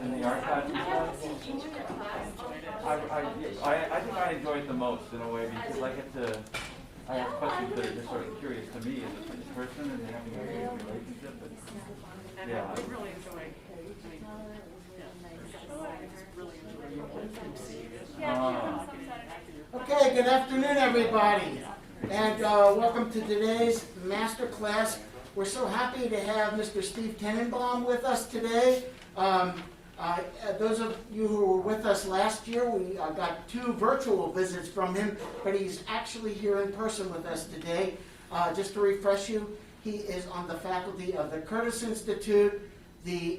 in the art class and stuff. I think I enjoy it the most in a way because I ask questions that are just sort of curious to me as a person and having a relationship. And, yeah. I really enjoy it. Okay, good afternoon, everybody, and welcome to today's master class. We're so happy to have Mr. Steve Tenenbom with us today. Those of you who were with us last year, we got 2 virtual visits from him, but he's actually here in person with us today. Just to refresh you, he is on the faculty of the Curtis Institute, the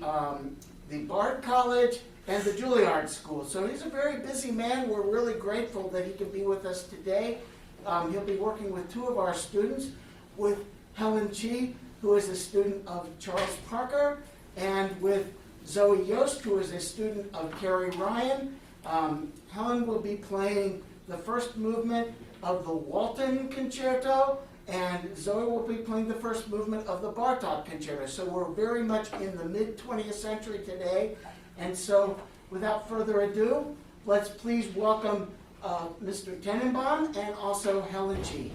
Bard College, and the Juilliard School. So he's a very busy man. We're really grateful that he can be with us today. He'll be working with 2 of our students, with Helen Chi, who is a student of Charles Parker, and with Zoe Yost, who is a student of Carrie Ryan. Helen will be playing the first movement of the Walton Concerto, and Zoe will be playing the first movement of the Bartok Concerto. So we're very much in the mid-20th century today. And so, without further ado, let's please welcome Mr. Tenenbom and also Helen Chi.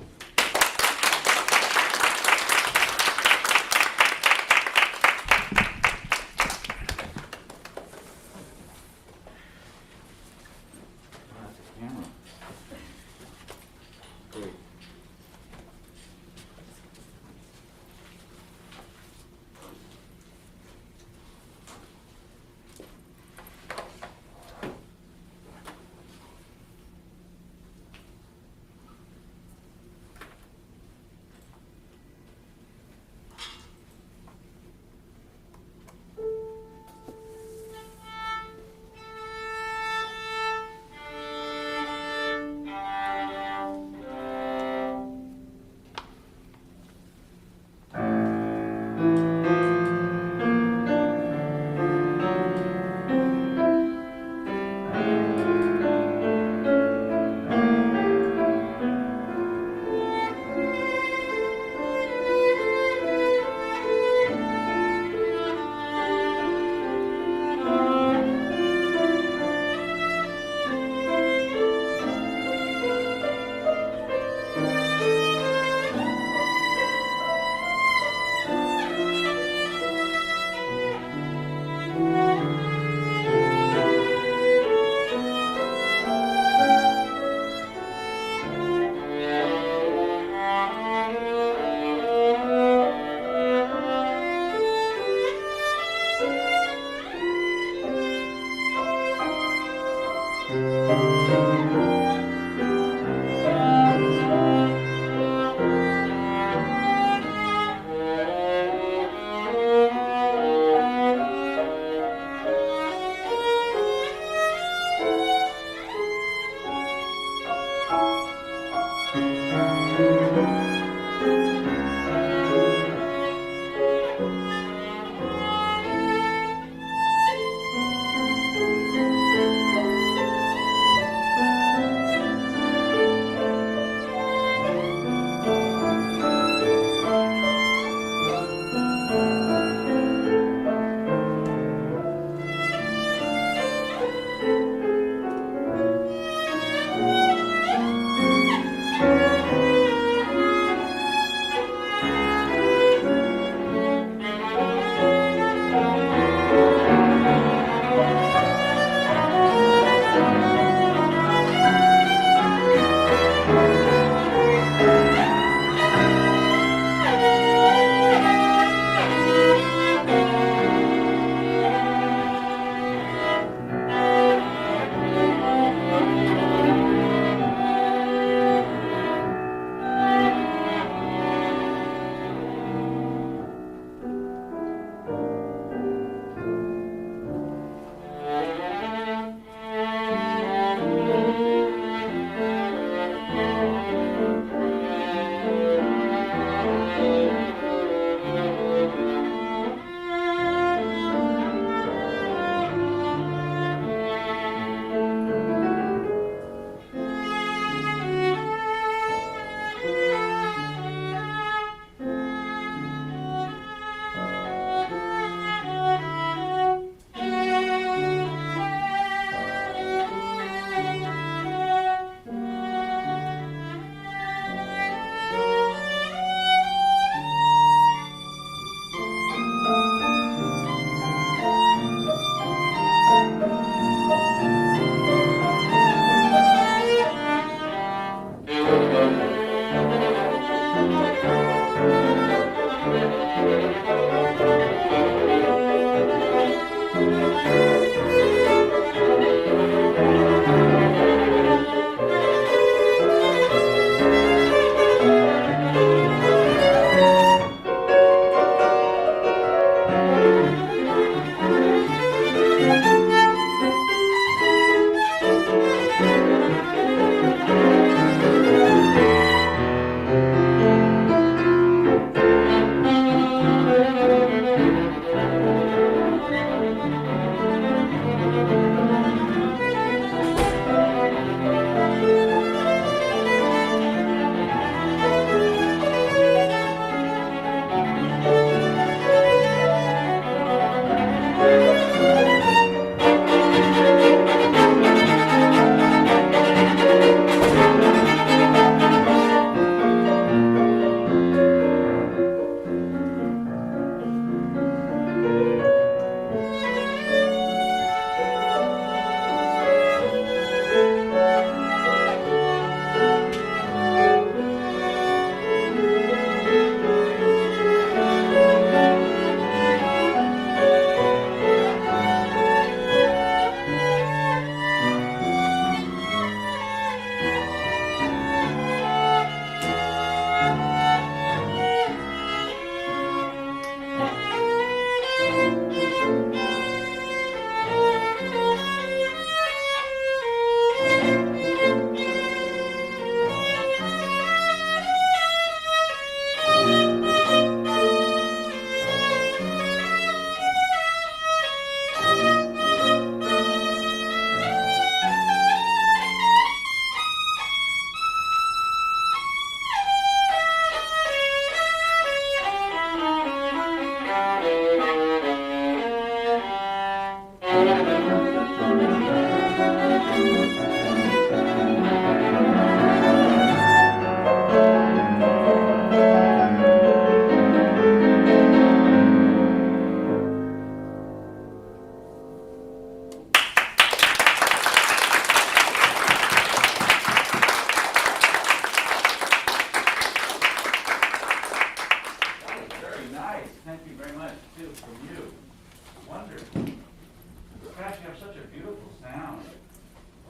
sound.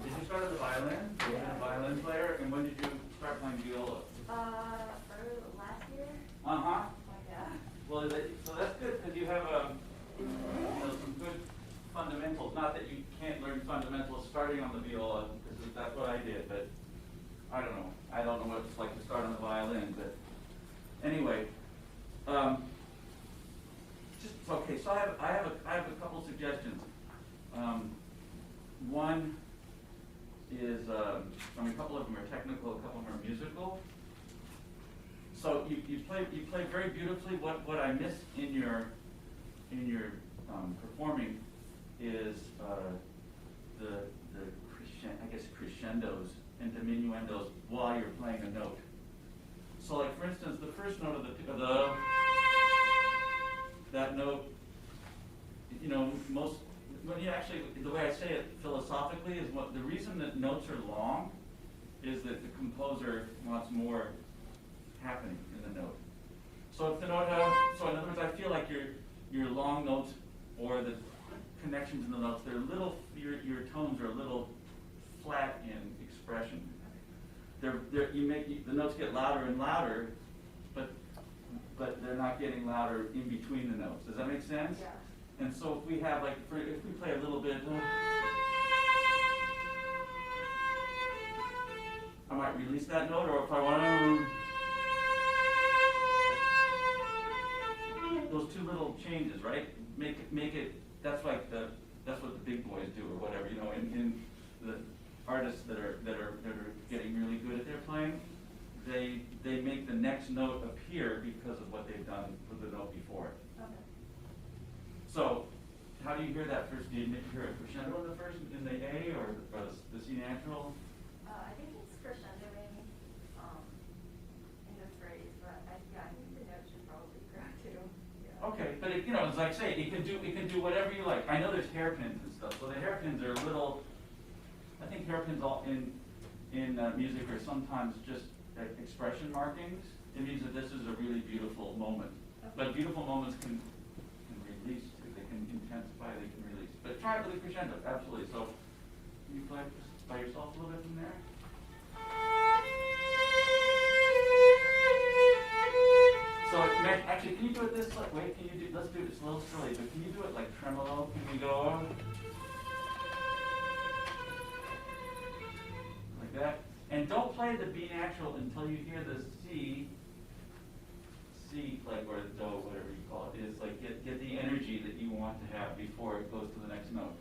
Did you start as a violin? Were you a violin player? And when did you start playing viola? For last year. Uh-huh. Yeah. Well, so that's good because you have some good fundamentals. Not that you can't learn fundamentals starting on the viola, because that's what I did. But I don't know. I don't know what it's like to start on the violin. But anyway, just okay. So I have a couple suggestions. One is I mean, a couple of them are technical, a couple of them are musical. So you play very beautifully. What I miss in your performing is the crescendos and diminuendos while you're playing a note. So like for instance, the first note of the that note, you know, when you actually, the way I say it philosophically is what the reason that notes are long is that the composer wants more happening in the note. So if the note so in other words, I feel like your long notes or the connections in the notes, they're little, your tones are a little flat in expression. The notes get louder and louder, but they're not getting louder in between the notes. Does that make sense? Yeah. And so if we have like, if we play a little bit, I might release that note, or if I want to, those two little changes, right? Make it. That's what the big boys do, or whatever. You know, in the artists that are getting really good at their playing, they make the next note appear because of what they've done with the note before it. Okay. So, how do you hear that first? Do you hear a crescendo in the first, in the A, or the C natural? I think it's crescendoing in the phrase, but I think the note should probably grow too. Yeah. Okay, but it, you know, as I say, it can do whatever you like. I know there's hairpins and stuff, so the hairpins are little. I think hairpins in music are sometimes just expression markings. It means that this is a really beautiful moment. Okay. But beautiful moments can release too. They can intensify, they can release. But try it with a crescendo, absolutely. So can you play just by yourself a little bit from there? So actually, can you do it this way? Wait, can you do? Let's do it. It's a little silly, but can you do it like tremolo? Can we go like that? And don't play the B natural until you hear the C, like, or the Do, whatever you call it, is like get the energy that you want to have before it goes to the next note.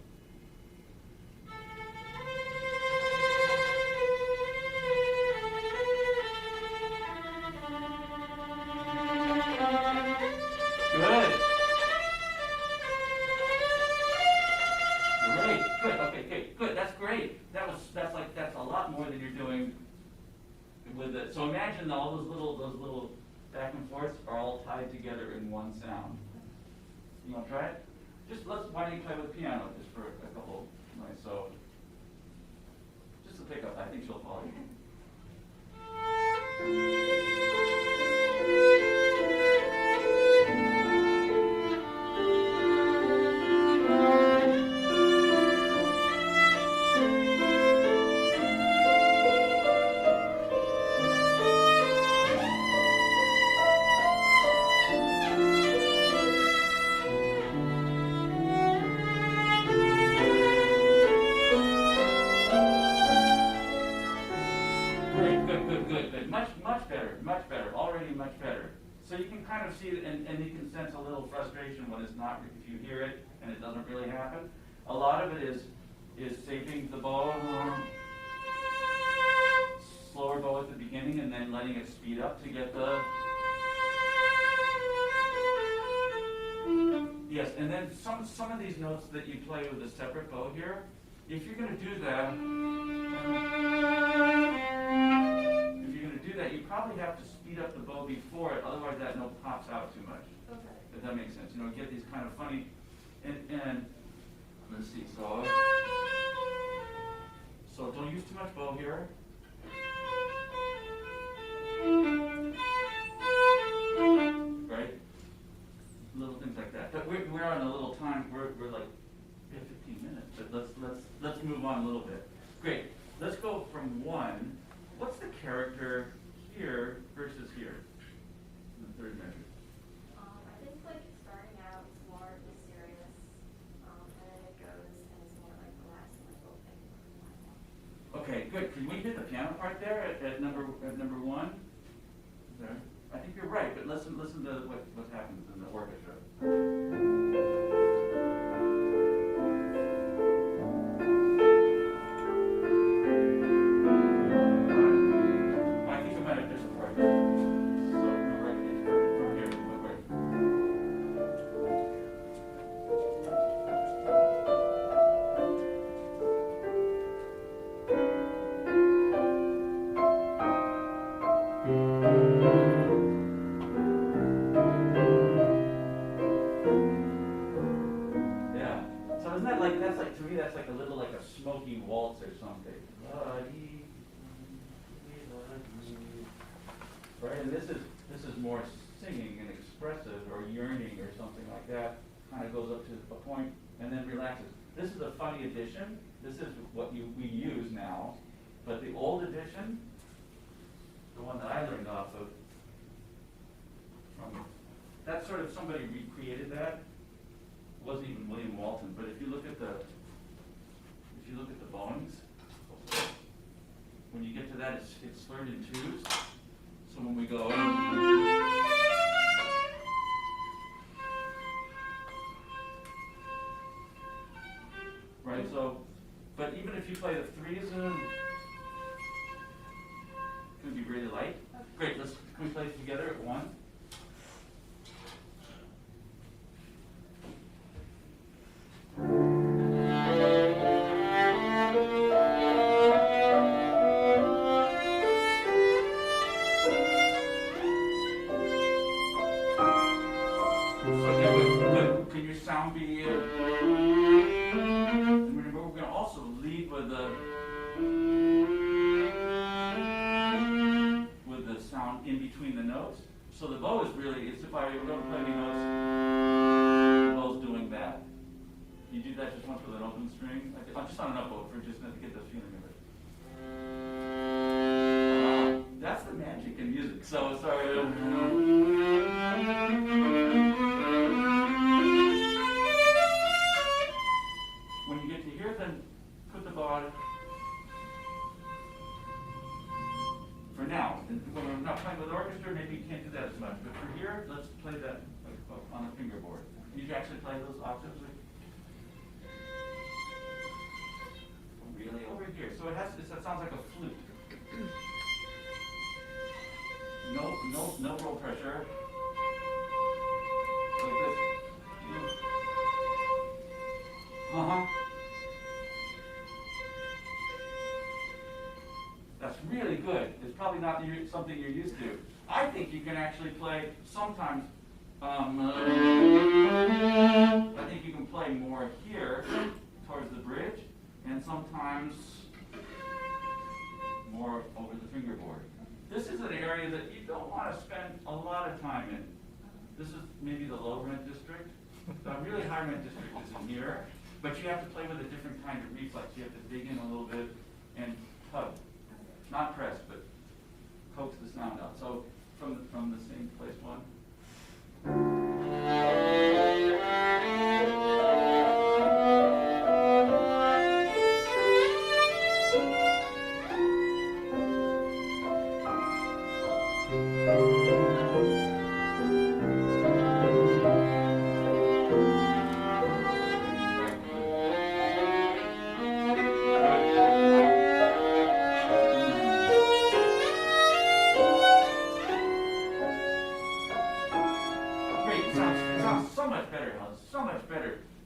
Good. Great. Good. Okay. Good. That's great. That's a lot more than you're doing with it. So imagine all those little back and forths are all tied together in one sound. You want to try it? Why don't you play with the piano just for a couple nights? So just a pickup. I think she'll follow you. Much better, already much better. So you can kind of see it, and you can sense a little frustration when it's not, if you hear it and it doesn't really happen. A lot of it is shaping the bow, slower bow at the beginning, and then letting it speed up to get the. Yes, and then some of these notes that you play with a separate bow here, if you're going to do that. You probably have to speed up the bow before it, otherwise that note pops out too much. Okay. If that makes sense. You know, get these kind of funny, and let's see, so don't use too much bow here. Right? Little things like that. But we're on a little time, we're like, we have 15 minutes, but let's move on a little bit. Great. Let's go from 1. What's the character here versus here? In the third measure. I think like starting out it's more mysterious, and then it goes and it's more like relaxed and like open. Okay, good. Can we hit the piano part there at number 1? There. I think you're right, but listen to what happens in the orchestra. I think I might have just right. So right from here, right. Yeah. So isn't that like, that's like, to me, that's like a little like a smoky waltz or something. Right, and this is more singing and expressive or yearning or something like that. Kind of goes up to a point and then relaxes. This is a funny addition. This is what we use now. But the old edition, the one that I learned off of, that's sort of somebody recreated that. It wasn't even William Walton, but if you look at the bowings, when you get to that, it's third in 2s. So when we go, right? So, but even if you play the 3s, it's going to be really light. Great. Can we play it together at 1? Can your sound be? And remember, we're going to also lead with the sound in between the notes. So the bow is really, it's if I don't play any notes, the bow's doing that. You do that just once with an open string. I'm just on an up bow for just to get the feeling of it. That's the magic in music. So sorry. When you get to here, then put the bow on. For now, and when we're not playing with orchestra, maybe you can't do that as much. But for here, let's play that on the fingerboard. Can you actually play those octaves? Really over here. So it sounds like a flute. No roll pressure. Like this. That's really good. It's probably not something you're used to. I think you can actually play sometimes. I think you can play more here towards the bridge, and sometimes more over the fingerboard. This is an area that you don't want to spend a lot of time in. This is maybe the low rent district. The really high rent district is in here, but you have to play with a different kind of reflex. You have to dig in a little bit and tug. Not press, but coax the sound out. So from the same place 1.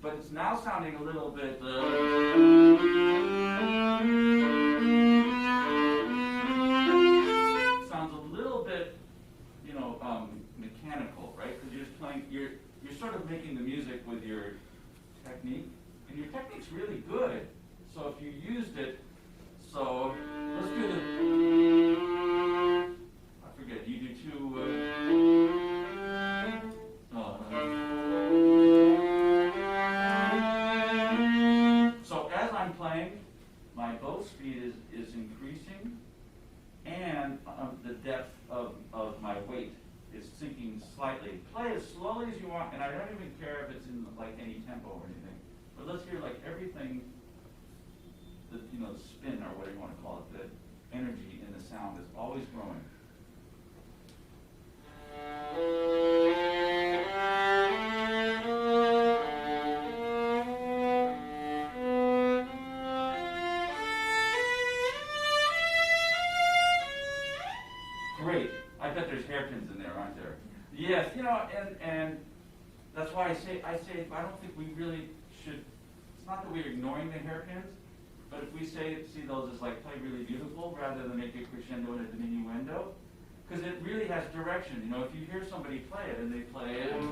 But it's now sounding a little bit sounds a little bit, mechanical, right? Because you're just playing, you're sort of making the music with your technique, and your technique's really good. So if you used it, so let's do the. I forget. You do 2. So as I'm playing, my bow speed is increasing, and the depth of my weight is sinking slightly. Play as slowly as you want, and I don't even care if it's in like any tempo or anything. But let's hear like everything, the spin or whatever you want to call it, the energy in the sound is always growing. Great. I bet there's hairpins in there, aren't there? Yes, and that's why I say I don't think we really should. It's not that we're ignoring the hairpins, but if we see those as like play really beautiful rather than make a crescendo and a diminuendo, because it really has direction. If you hear somebody play it and they play it, when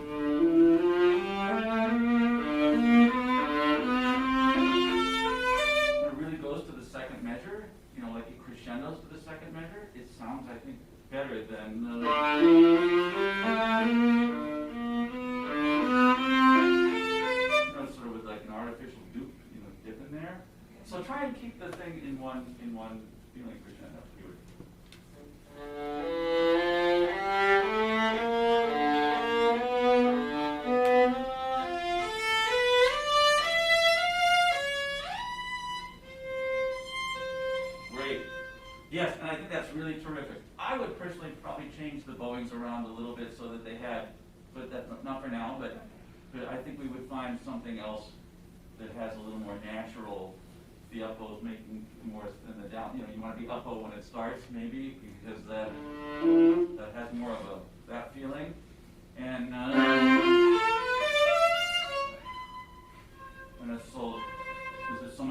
it really goes to the second measure, like it crescendos to the second measure, it sounds, I think, better than sort of with like an artificial dip in there. So try and keep the thing in one feeling crescendo. Great. Yes, and I think that's really terrific. I would personally probably change the bowings around a little bit so that they had, but that's not for now, but I think we would find something else that has a little more natural, the up bows making more than the down. You want to be up bow when it starts, maybe, because that has more of that feeling. And it's this is so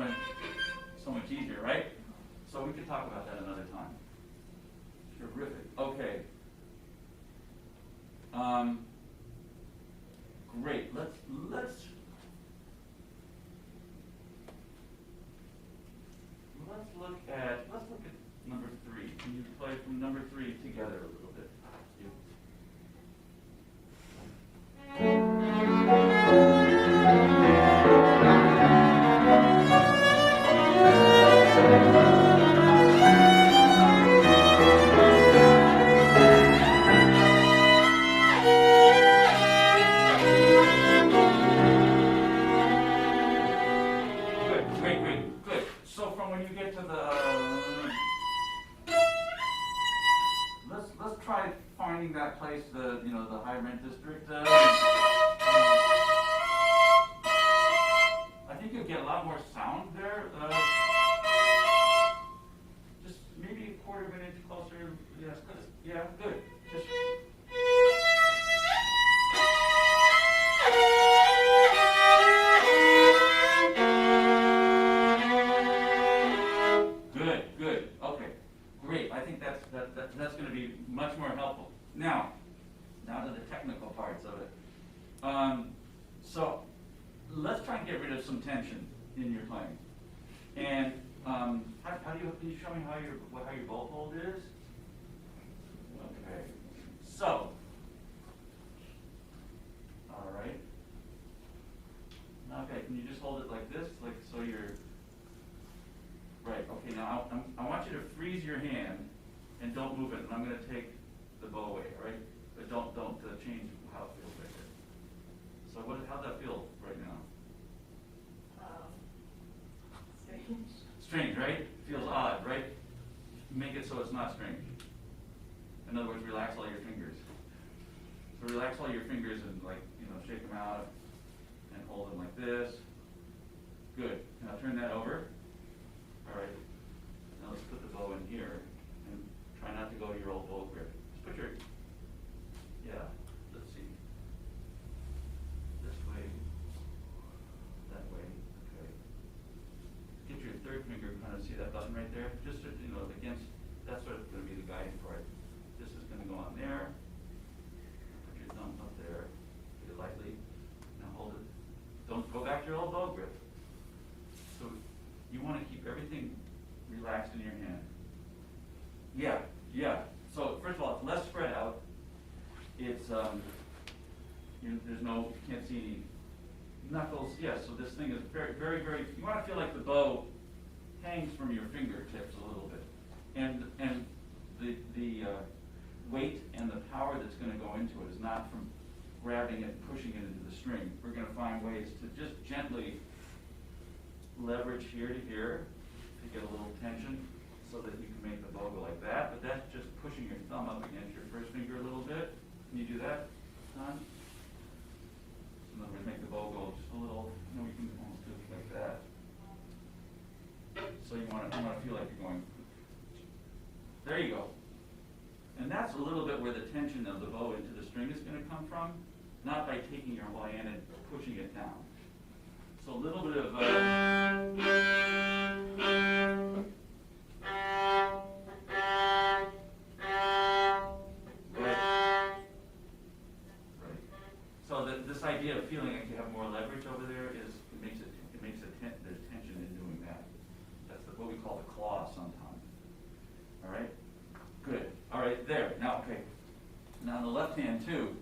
much easier, right? So we could talk about that another time. Terrific. Okay. Great. Let's look at number 3. Can you play from number 3 together a little bit? Good. So from when you get to the let's try finding that place, the high rent district. I think you'll get a lot more sound there. Just maybe a quarter of an inch closer. Yes, yeah, good. Just Good. Okay, great. I think that's going to be much more helpful. Now to the technical parts of it. So let's try and get rid of some tension in your playing. And how do you show me how your bow hold is? Okay. So, all right. Okay, can you just hold it like this, like so you're. Right, okay, now I want you to freeze your hand and don't move it, and I'm going to take the bow away, all right? But don't change how it feels right there. So how'd that feel right now? Strange. Strange, right? Feels odd, right? Make it so it's not strange. In other words, relax all your fingers. So relax all your fingers and shake them out and hold them like this. Good. Now turn that over. All right, now let's put the bow in here and try not to go to your old bow grip. Just put let's see, this way, that way, okay. Get your third finger, kind of see that button right there? Just, against, that's what's going to be the guiding part. This is going to go on there. Put your thumb up there, hit it lightly. Now hold it. Don't go back to your old bow grip. So you want to keep everything relaxed in your hand. Yeah. So first of all, it's less spread out. It's there's no, you can't see any knuckles. Yeah. So this thing is very, very, very. You want to feel like the bow hangs from your fingertips a little bit. And the weight and the power that's gonna go into it is not from grabbing it and pushing it into the string. We're gonna find ways to just gently leverage here to here to get a little tension so that you can make the bow go like that. But that's just pushing your thumb up against your first finger a little bit. Can you do that, Don? In other words, make the bow go just a little, we can almost do it like that. So you want to feel like you're going, there you go. And that's a little bit where the tension of the bow into the string is going to come from, not by taking your whole hand and pushing it down. So a little bit of So this idea of feeling like you have more leverage over there is there's tension in doing that. That's what we call the claw sometimes. All right, good. All right, there. Now, okay. Now on the left hand too.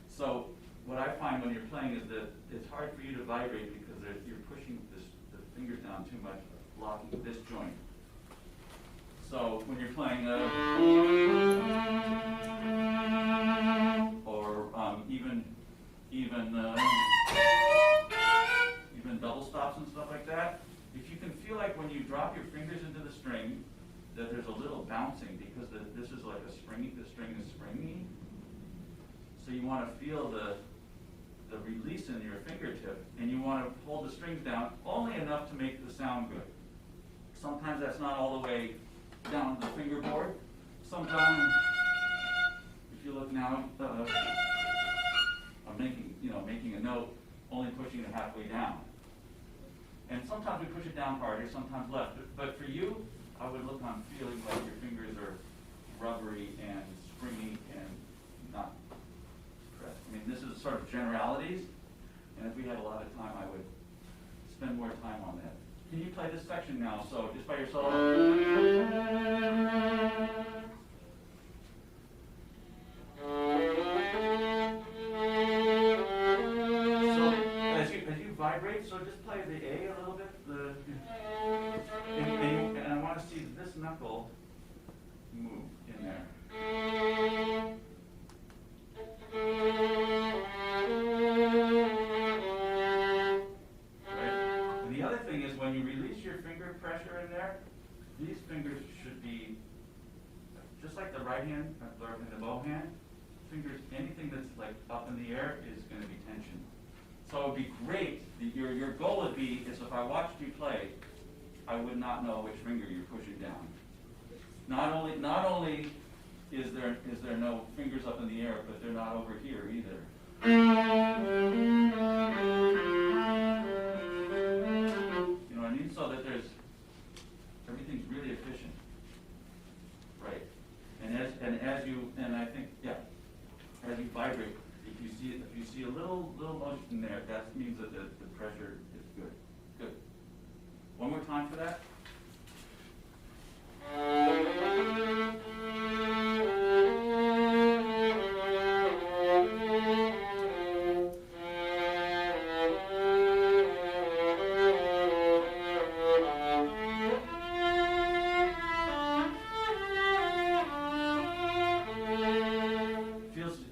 So what I find when you're playing is that it's hard for you to vibrate because you're pushing the fingers down too much, blocking this joint. So when you're playing or even double stops and stuff like that, if you can feel like when you drop your fingers into the string that there's a little bouncing because this is like the string is springy. So you want to feel the release in your fingertip, and you want to hold the strings down only enough to make the sound good. Sometimes that's not all the way down the fingerboard. Sometimes, if you look now, I'm making a note, only pushing it halfway down. And sometimes we push it down harder, sometimes left. But for you, I would look on feeling like your fingers are rubbery and springy and not pressed. I mean, this is sort of generalities, and if we had a lot of time, I would spend more time on that. Can you play this section now? So just by yourself. So as you vibrate, so just play the A a little bit. And I want to see this knuckle move in there. The other thing is when you release your finger pressure in there, these fingers should be, just like the right hand, or in the bow hand, fingers, anything that's like up in the air is going to be tension. So it would be great, your goal would be, is if I watched you play, I would not know which finger you're pushing down. Not only is there no fingers up in the air, but they're not over here either. You know what I mean? So that everything's really efficient, right? And I think, yeah, as you vibrate, if you see a little motion there, that means that the pressure is good. Good. One more time for that.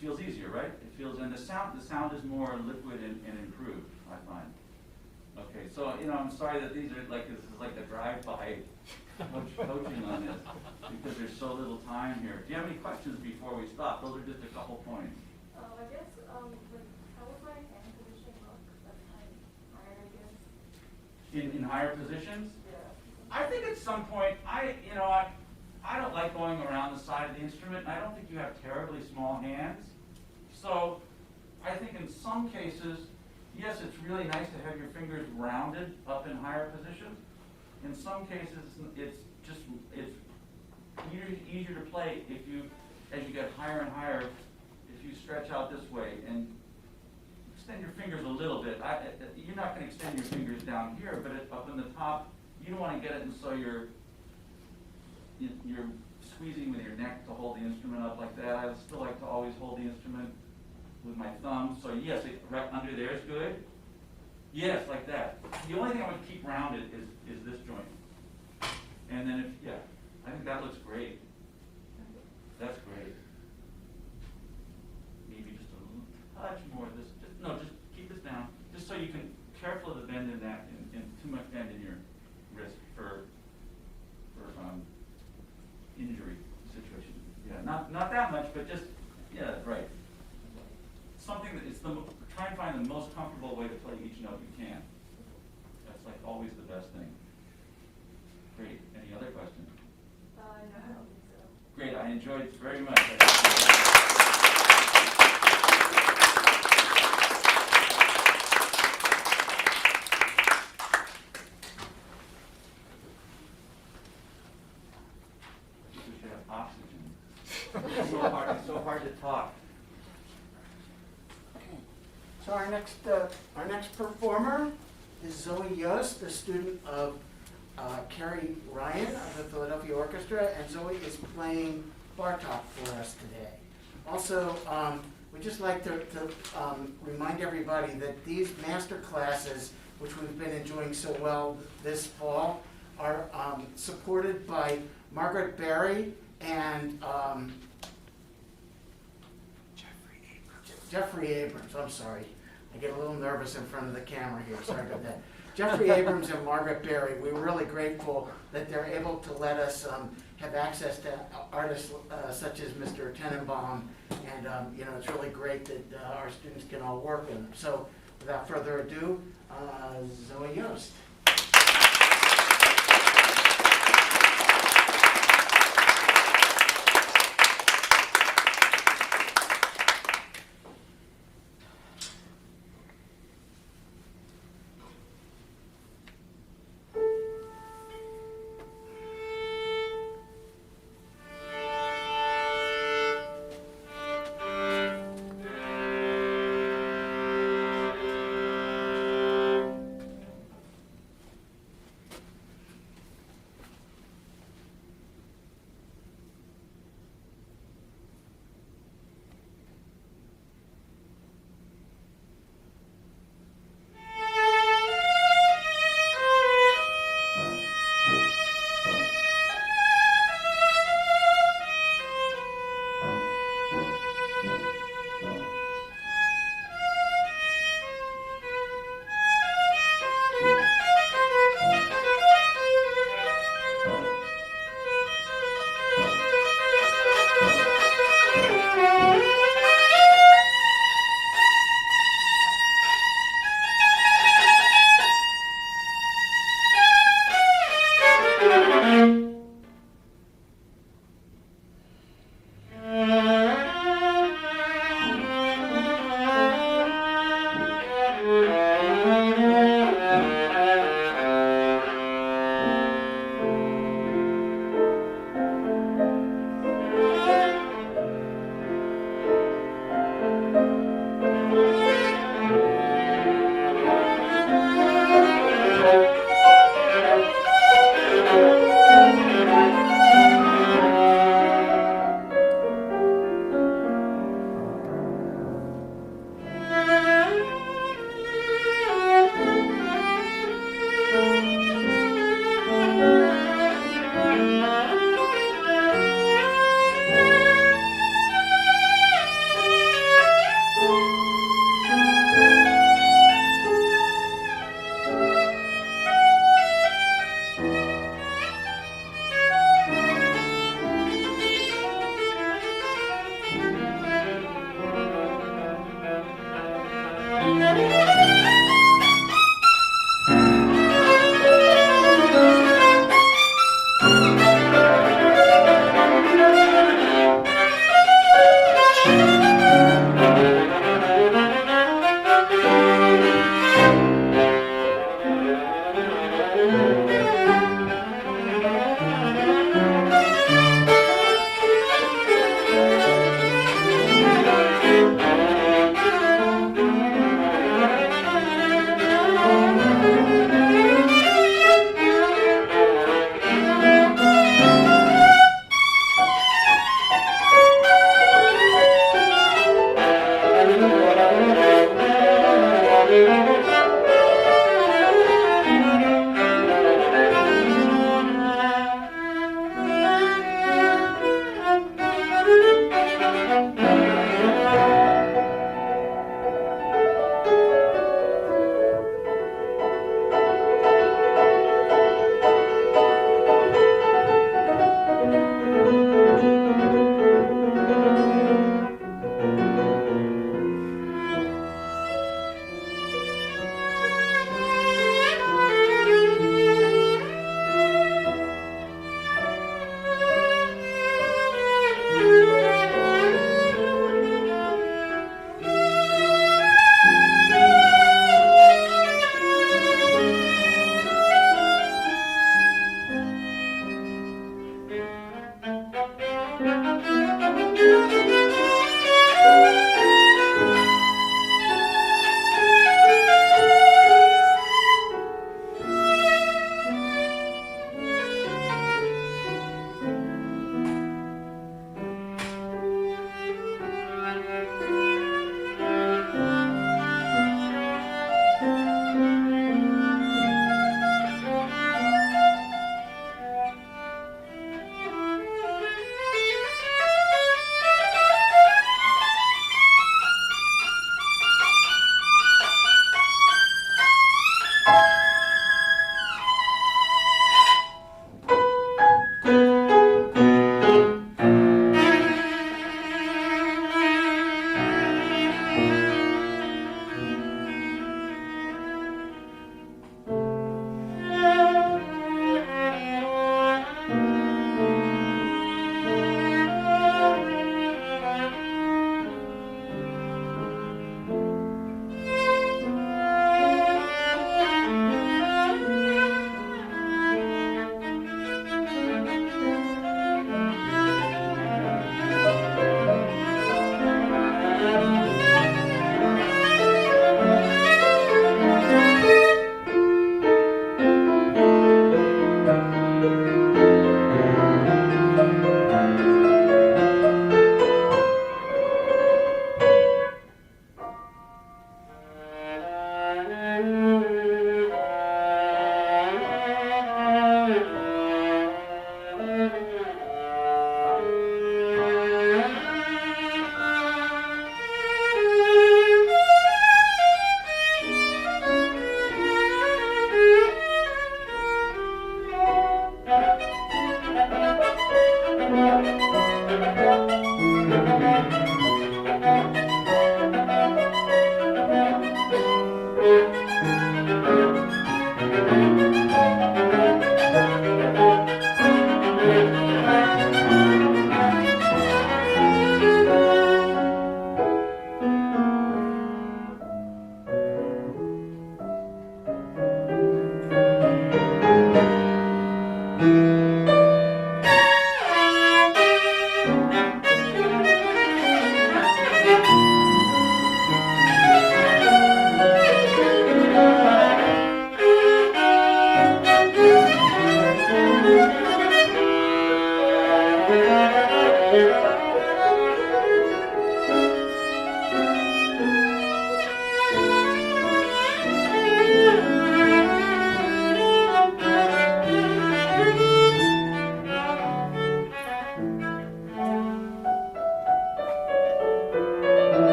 Feels easier, right? It feels, and the sound is more liquid and improved, I find. Okay, so I'm sorry that this is like a drive-by coaching on this because there's so little time here. Do you have any questions before we stop? Those are just a couple points. I guess, how would my hand position look? Like higher, I guess? In higher positions? Yeah. I think at some point, I don't like going around the side of the instrument. I don't think you have terribly small hands. So I think in some cases, yes, it's really nice to have your fingers rounded up in higher positions. In some cases, it's easier to play as you get higher and higher, if you stretch out this way and extend your fingers a little bit. You're not going to extend your fingers down here, but up in the top, you don't want to get it, and so you're squeezing with your neck to hold the instrument up like that. I still like to always hold the instrument with my thumb. So yes, right under there is good. Yes, like that. The only thing I would keep rounded is this joint. And then if, yeah, I think that looks great. That's great. Maybe just a little touch more of this, just keep this down, just so you can careful of the bend in that, and too much bend in your wrist for injury situation. Yeah, not that much, but just, yeah, right. Something that it's try and find the most comfortable way to play each note you can. That's like always the best thing. Great. Any other questions? No, I don't think so. Great. I enjoyed it very much. We should have oxygen. It's so hard to talk. So our next performer is Zoe Yost, the student of Carrie Ryan of the Philadelphia Orchestra, and Zoe is playing Bartok for us today. Also, we'd just like to remind everybody that these master classes, which we've been enjoying so well this fall, are supported by Margaret Berry and Jeffrey Abrams. I'm sorry. I get a little nervous in front of the camera here. Sorry about that. Jeffrey Abrams and Margaret Berry, we're really grateful that they're able to let us have access to artists such as Mr. Tenenbom, and it's really great that our students can all work with them. So without further ado, Zoe Yost.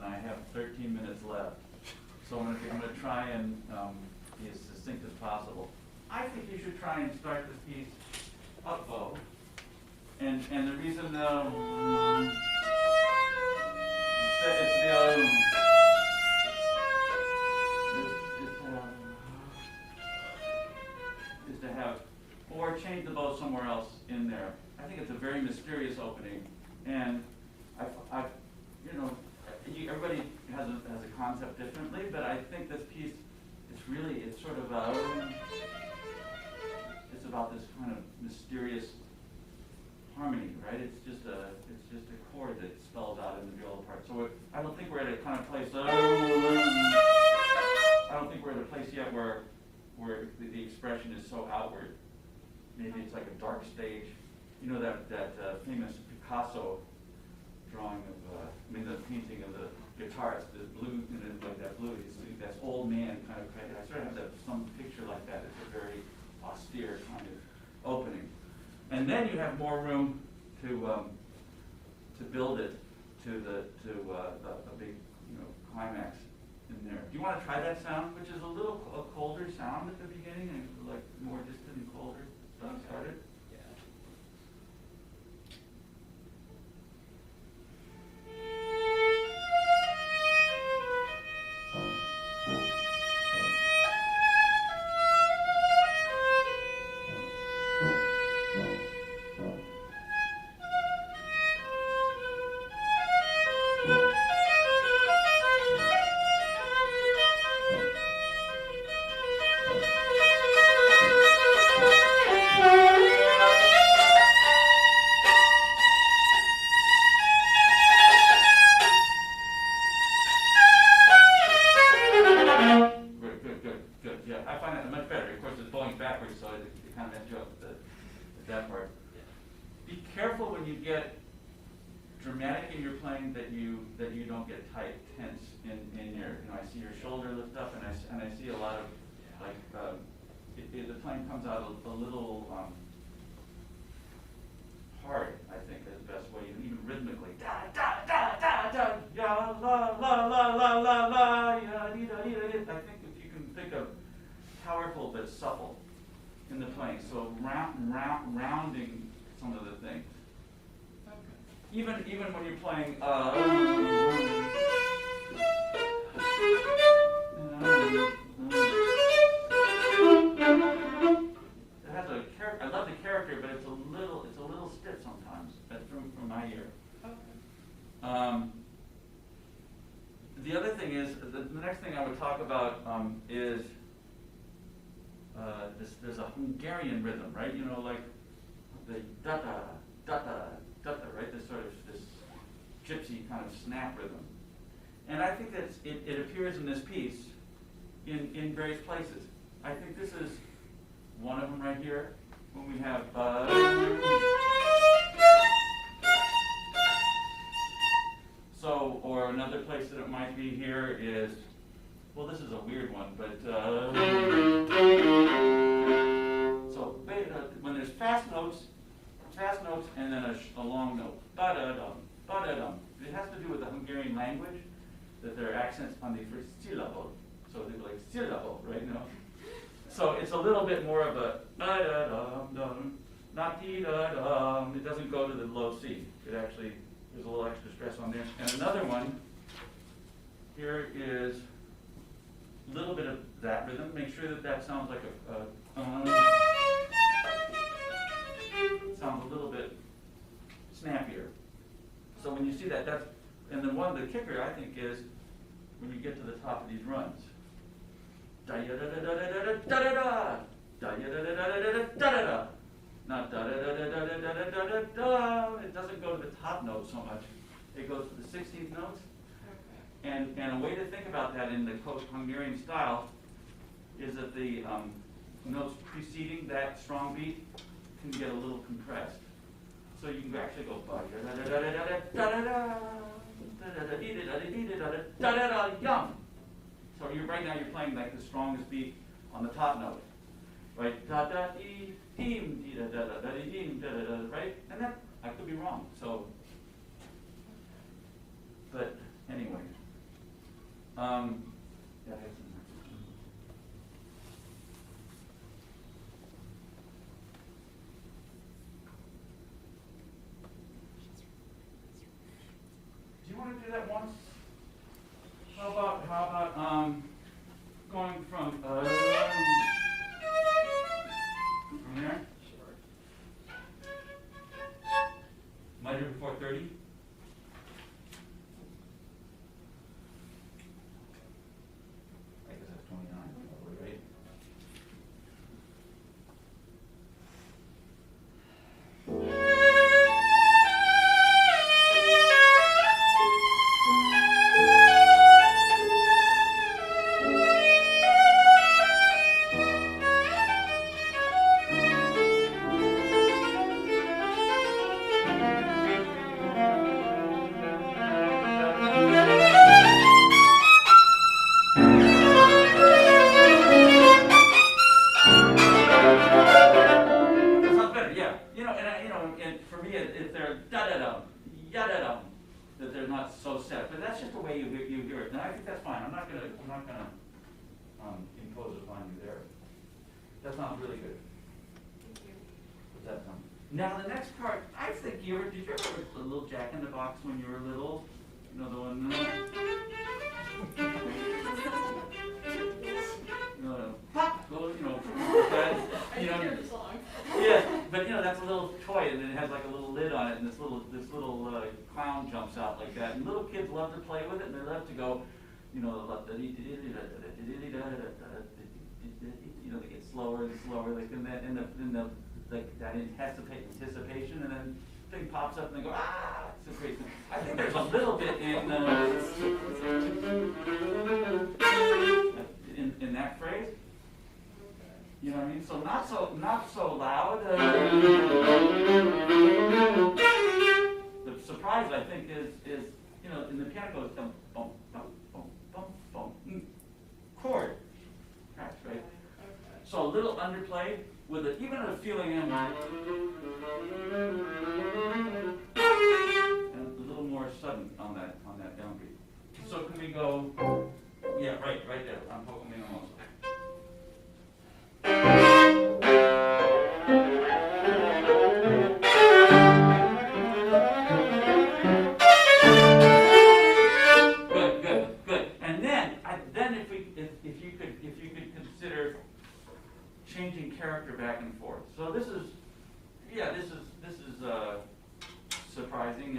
I have 13 minutes left. So I'm gonna try and be as succinct as possible. I think you should try and start this piece up bow. And the reason it's the is to have, or change the bow somewhere else in there. I think it's a very mysterious opening, and I've you know, everybody has a concept differently, but I think this piece, it's sort of it's about this kind of mysterious harmony, right? It's just a chord that spells out in the viola part. So I don't think we're at a kind of place. I don't think we're at a place yet where the expression is so outward. Maybe it's like a dark stage. You know that famous Picasso drawing of, the painting of the guitarist, the blue, like that blue, that's old man kind of. I sort of have some picture like that. It's a very austere kind of opening, and then you have more room to build it to a big climax in there. Do you want to try that sound, which is a colder sound at the beginning and like more distant and colder? So I started. Dramatic in your playing that you don't get tight, tense in your, I see your shoulder lift up, and I see a lot of like the playing comes out a little hard. I think is the best way, even rhythmically. Da da da da da ya la la la la la la ya dee da dee da dee. I think if you can think of powerful but supple in the playing, so rounding some of the things. Even when you're playing, it has a character. I love the character, but it's a little stiff sometimes. That's from my ear. Okay. The other thing is the next thing I would talk about is there's a Hungarian rhythm, right? Like the da da da da. Right, this sort of this gypsy kind of snap rhythm, and I think that it appears in this piece in various places. I think this is one of them right here when we have. So, or another place that it might be here is, well, this is a weird one, but so when there's fast notes and then a long note. Ba-da-dum, ba-da-dum. It has to do with the Hungarian language, that there are accents on the first syllable. So they're like syllable, right? So it's a little bit more of a ba-da-dum-dum, not dee-da-dum. It doesn't go to the low C. It actually, there's a little extra stress on there. And another one, here is a little bit of that rhythm. Make sure that sounds like sounds a little bit snappier. So when you see that, and then the kicker I think is when you get to the top of these runs. Da da da da da da da da da da da da da. Not da da da da da da da da da. It doesn't go to the top note so much. It goes to the 16th notes. And a way to think about that in the Hungarian style is that the notes preceding that strong beat can get a little compressed. So you can actually go yum. So right now you're playing like the strongest beat on the top note. Right? Da da dee deem dee da da da da deem da da da, right? And that I could be wrong. So but anyway. do that once? How about, going from here? Might do before 30? I guess that's 29, probably, right? That sounds better, yeah. And for me, if they're da-da-dum, ya-da-dum, that they're not so set. But that's just the way you hear it. And I think that's fine. I'm not gonna impose upon you there. That sounds really good. What's that sound? Now the next part, I think did you ever hear the little Jack in the Box when you were little? You know the one. Pop. Well, that, I can hear the song. Yeah, but that's a little toy, and it has like a little lid on it, and this little clown jumps out like that, and little kids love to play with it, and they love to go, they get slower and slower, like in that anticipation, and then thing pops up, and they go it's a great thing. I think there's a little bit in that phrase. You know what I mean? So not so loud. The surprise, I think, is in the piano goes bum bum bum bum bum bum chord tracks, right? Okay. So a little underplay with even a feeling in, and a little more sudden on that downbeat. So can we go? Yeah, right there. I'm poking in almost. Good. And then if you could consider changing character back and forth. So this is surprising.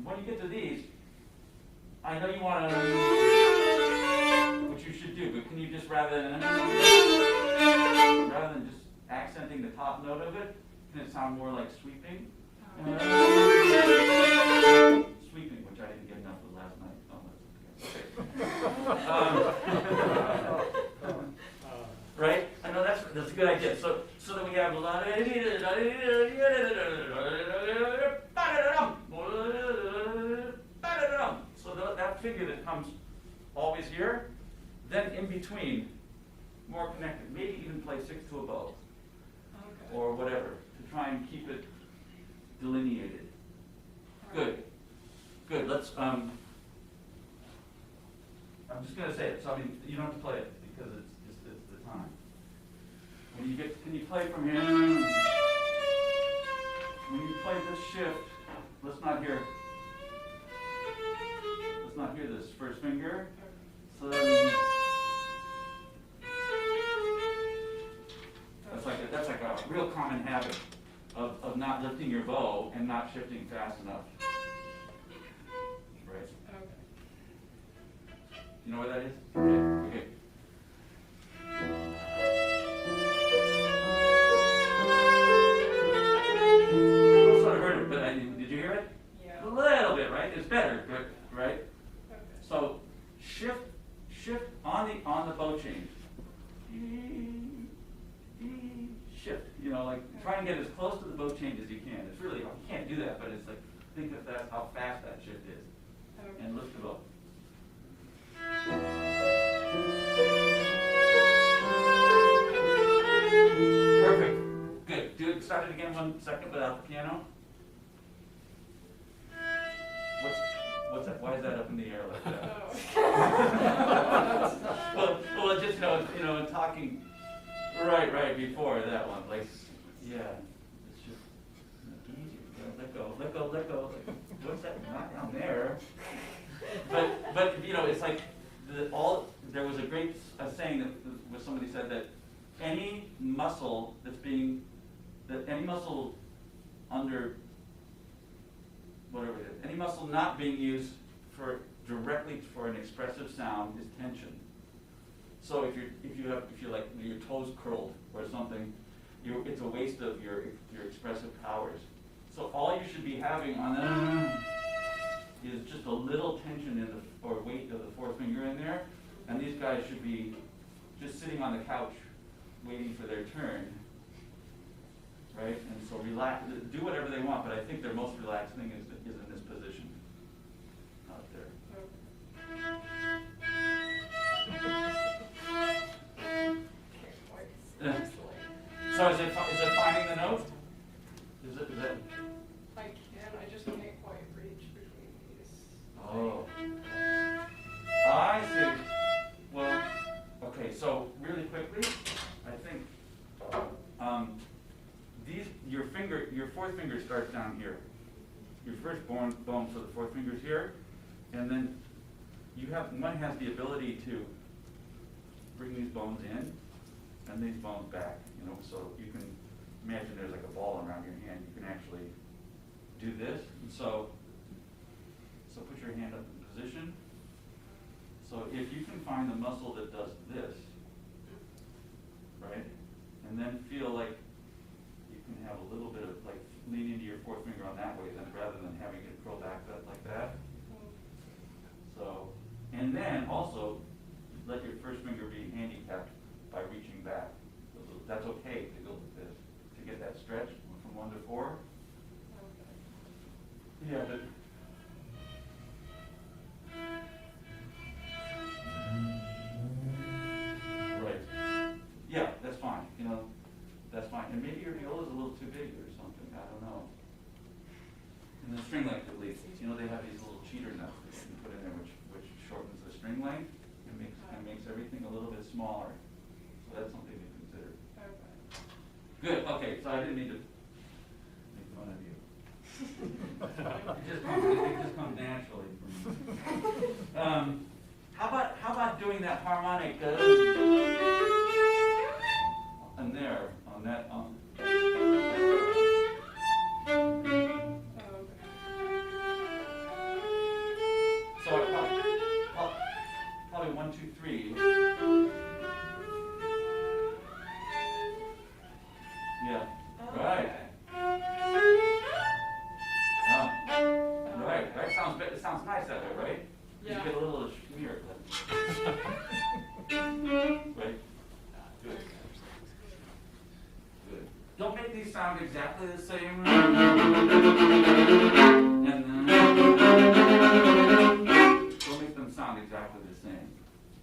When you get to these, I know you want to, which you should do, but can you just rather than just accenting the top note of it, can it sound more like sweeping? Sweeping, which I didn't get enough of last night. Oh, that's okay. Right? I know that's a good idea. So that we have so that figure that comes always here, then in between, more connected. Maybe even play 6 to a bow, Okay. or whatever, to try and keep it delineated. Good. Let's. I'm just gonna say it. So I mean, you don't have to play it because it's the time. Can you play from here? When you play this shift, let's not hear this first finger. So that's like a real common habit of not lifting your bow and not shifting fast enough. Right? Okay. You know where that is? Okay. I sort of heard it, but did you hear it? Yeah. A little bit, right? It's better, right? Okay. So shift on the bow change. Shift, like try and get as close to the bow change as you can. It's really hard. You can't do that, but it's like think of that how fast that shift is, Okay. and lift the bow. Perfect. Good. Do it. Start it again 1 second without the piano. What's that? Why is that up in the air like that? Oh. well, just in talking. Right before that one, like, yeah, it's just easier. Let go, let go, let go. What's that? Not down there. But you know, it's like there was a great saying that where somebody said that any muscle any muscle under, whatever it is, any muscle not being used directly for an expressive sound is tension. So if you're like your toes curled or something, it's a waste of your expressive powers. So all you should be having on that is just a little tension or weight of the fourth finger in there, and these guys should be just sitting on the couch waiting for their turn, right? And so relax, do whatever they want, but I think their most relaxed thing is in this position out there. So is it finding the note? Is it? I can, I just can't quite reach between these. Oh. I see. Well, okay, so really quickly, I think your fourth finger starts down here. Your first bone for the fourth finger is here, and then one has the ability to bring these bones in and these bones back. You know, so you can imagine there's like a ball around your hand. You can actually do this, and so put your hand up in position. So if you can find the muscle that does this, right, and then feel like you can have a little bit of like lean into your fourth finger on that way, then rather than having it curl back like that. So, and then also let your first finger be handicapped by reaching back. That's okay to go with this, to get that stretch from 1 to 4. Yeah, but right. Yeah, that's fine. You know, that's fine. And maybe your viola's a little too big or something. I don't know. And the string length, at least. You know, they have these little cheater nuts that you can put in there, which shortens the string length and makes everything a little bit smaller. So that's something to consider. Good. Okay. So I didn't mean to make fun of you. It just comes naturally for me. How about doing that harmonic and there on that So probably 1, 2, 3. Yeah. Right. Right. That sounds nice that way, right? Yeah. You get a little smear. Right? Good. Good. Don't make these sound exactly the same. And don't make them sound exactly the same.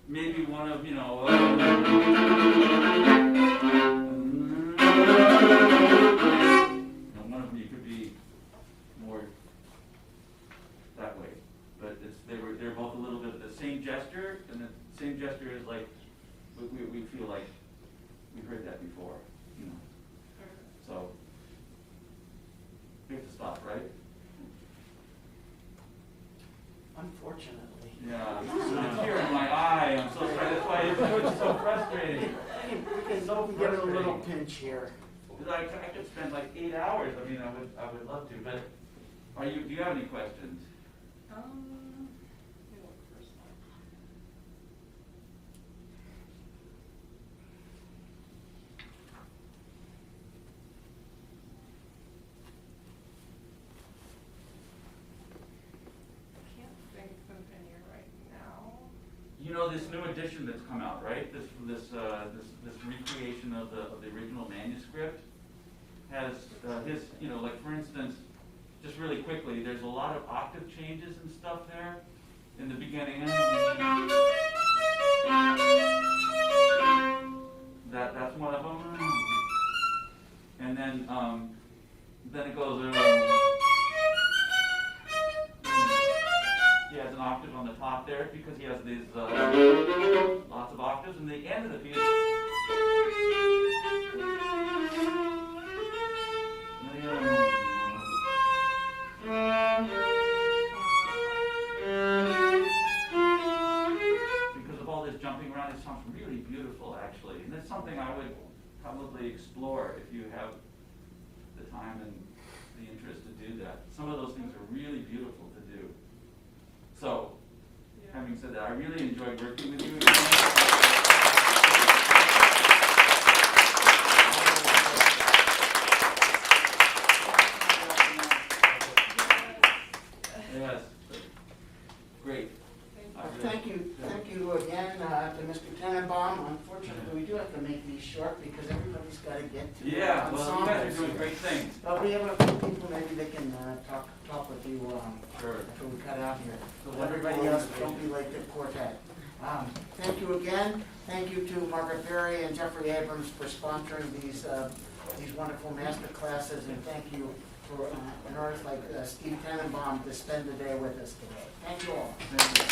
Maybe one of, one of them you could be more that way. But they're both a little bit of the same gesture, and the same gesture is like we feel like we've heard that before, So we have to stop, right? Unfortunately. Yeah, there's a tear in my eye. I'm so sorry. That's why it's so frustrating. We can give it a little pinch here. I could spend like 8 hours. I mean, I would love to. But do you have any questions? Let me look first. I can't think of any right now. You know this new edition that's come out, right? This recreation of the original manuscript has his, like for instance, just really quickly, there's a lot of octave changes and stuff there in the beginning. That's one of them. And then it goes. He has an octave on the top there because he has these lots of octaves, and the end of the piece. it's something I would probably explore if you have the time and the interest to do that. Some of those things are really beautiful to do. So, Yeah. having said that, I really enjoyed working with you. Yes, great. Thank you again to Mr. Tenenbaum. Unfortunately, we do have to make these short because everybody's got to get to Yeah, well, you guys are ensembles doing here. great things. But we have a few people, maybe they can talk with you Sure. after we cut out here. So But everybody wonderful else, don't be late to quartet. Thank you again. Thank you to Margaret Berry and Jeffrey Abrams for sponsoring these wonderful master classes, and thank you for an artist like Steve Tenenbaum to spend the day with us today. Thank you all. Thank you.